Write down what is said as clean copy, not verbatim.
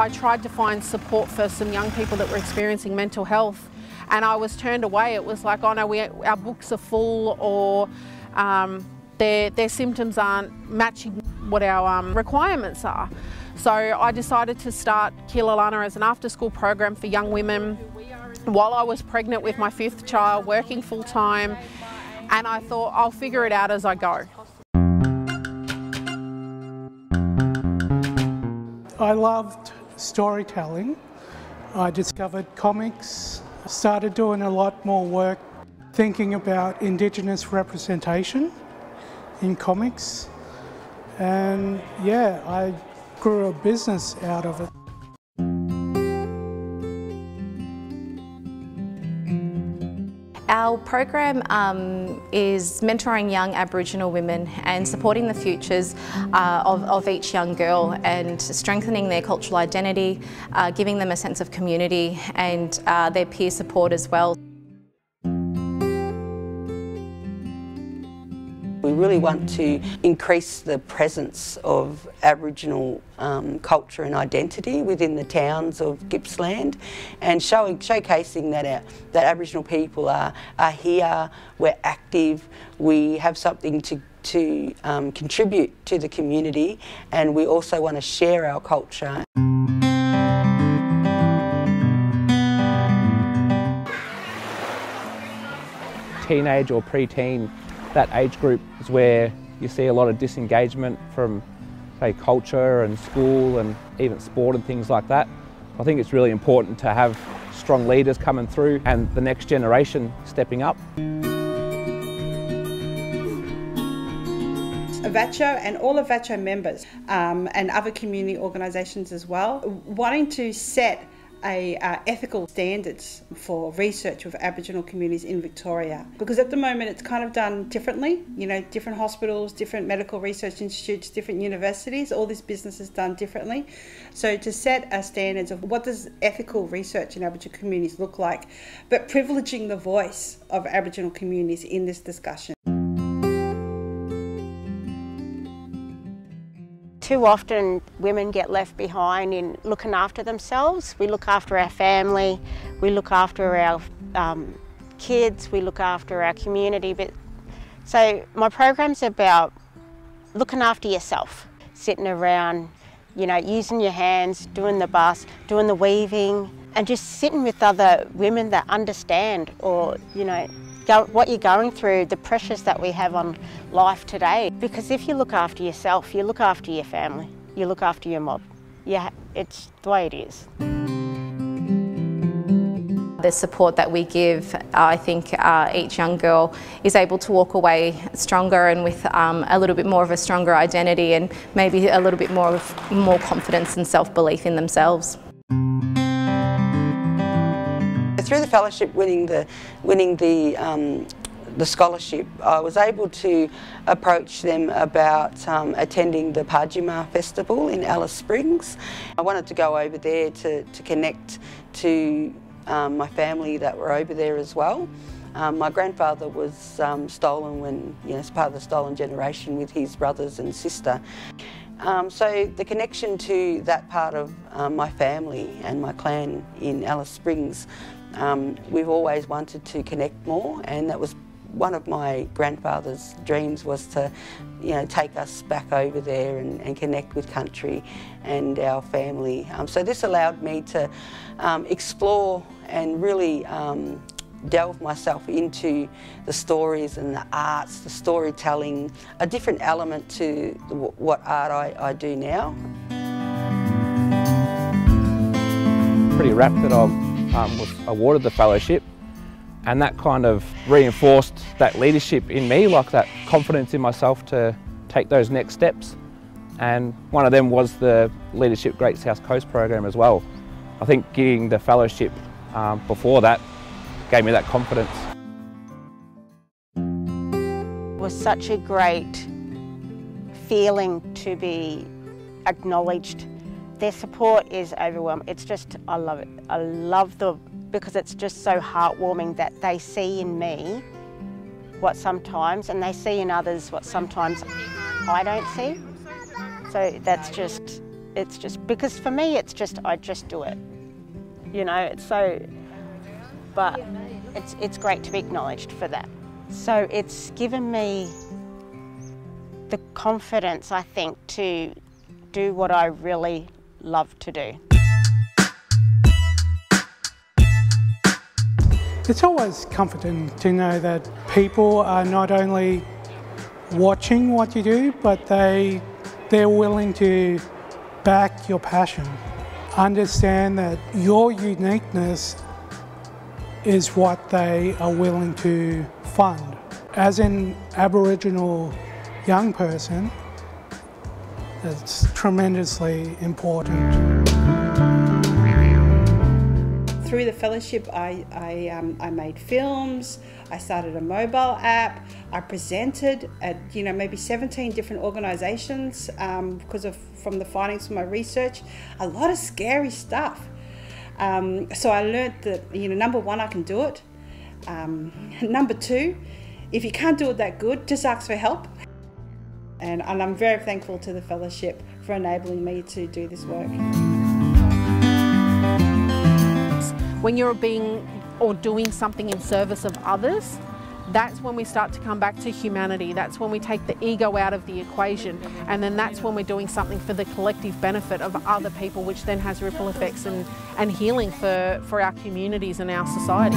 I tried to find support for some young people that were experiencing mental health, and I was turned away. It was like, oh no, our books are full, or their symptoms aren't matching what our requirements are. So I decided to start Kilalana as an after-school program for young women while I was pregnant with my 5th child, working full-time, and I thought I'll figure it out as I go. I loved storytelling. I discovered comics, started doing a lot more work thinking about Indigenous representation in comics, and yeah, I grew a business out of it. Our program is mentoring young Aboriginal women and supporting the futures of each young girl and strengthening their cultural identity, giving them a sense of community and their peer support as well. We really want to increase the presence of Aboriginal culture and identity within the towns of Gippsland, and showcasing that Aboriginal people are here, we're active, we have something to contribute to the community, and we also want to share our culture. Teenage or pre-teen, that age group is where you see a lot of disengagement from, say, culture and school and even sport and things like that. I think it's really important to have strong leaders coming through and the next generation stepping up. VATCHO and all of VATCHO members and other community organisations as well, wanting to set ethical standards for research with Aboriginal communities in Victoria, because at the moment it's kind of done differently. You know, different hospitals, different medical research institutes, different universities, all this business is done differently. So to set standards of what does ethical research in Aboriginal communities look like, but privileging the voice of Aboriginal communities in this discussion. Too often women get left behind in looking after themselves. We look after our family, we look after our kids, we look after our community. So my program's about looking after yourself, sitting around, you know, using your hands, doing the bus, doing the weaving, and just sitting with other women that understand, or, you know, what you're going through, the pressures that we have on life today. Because if you look after yourself, you look after your family, you look after your mob. Yeah, it's the way it is. The support that we give, I think each young girl is able to walk away stronger and with a little bit more of a stronger identity and maybe a little bit more confidence and self-belief in themselves. Through the fellowship, winning the scholarship, I was able to approach them about attending the Pajima Festival in Alice Springs. I wanted to go over there to connect to my family that were over there as well. My grandfather was stolen when, you know, as part of the stolen generation with his brothers and sister. So the connection to that part of my family and my clan in Alice Springs, we've always wanted to connect more, and that was one of my grandfather's dreams, was to, you know, take us back over there and connect with country and our family. So this allowed me to explore and really delve myself into the stories and the arts, the storytelling, a different element to what art I do now. Pretty rapt that I was awarded the fellowship, and that kind of reinforced that leadership in me, like that confidence in myself to take those next steps. And one of them was the Leadership Great South Coast program as well. I think getting the fellowship before that gave me that confidence. It was such a great feeling to be acknowledged. Their support is overwhelming. It's just, I love it. I love because it's just so heartwarming that they see in me what sometimes, and they see in others what sometimes I don't see. So that's just It's just, because for me it's just, I just do it. You know, it's so, but it's great to be acknowledged for that. So it's given me the confidence, I think, to do what I really love to do. It's always comforting to know that people are not only watching what you do, but they're willing to back your passion. Understand that your uniqueness is what they are willing to fund. As an Aboriginal young person, it's tremendously important. Through the fellowship, I made films, I started a mobile app, I presented at maybe 17 different organisations from the findings from my research. A lot of scary stuff. So I learnt that number one, I can do it. Number two, if you can't do it that good, just ask for help. And I'm very thankful to the fellowship for enabling me to do this work. When you're doing something in service of others, that's when we start to come back to humanity. That's when we take the ego out of the equation, and then that's when we're doing something for the collective benefit of other people, which then has ripple effects and healing for our communities and our society.